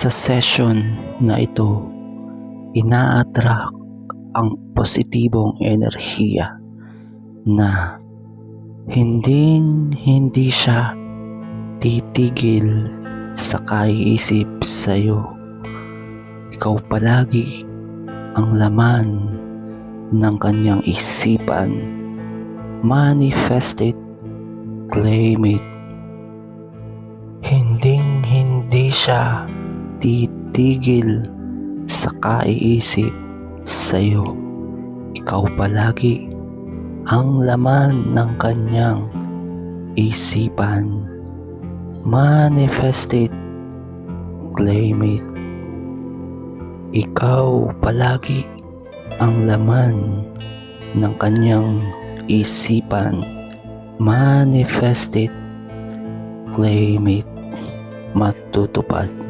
Sa session na ito, ina-attract ang positibong enerhiya na hindi siya titigil sa kaiisip sa'yo. Ikaw palagi ang laman ng kanyang isipan. Manifest it, claim it. Hindi siya titigil sa kaiisip sa'yo. Ikaw palagi ang laman ng kanyang isipan. Manifest it, claim it. Ikaw palagi ang laman ng kanyang isipan. Manifest it, claim it. Matutupad.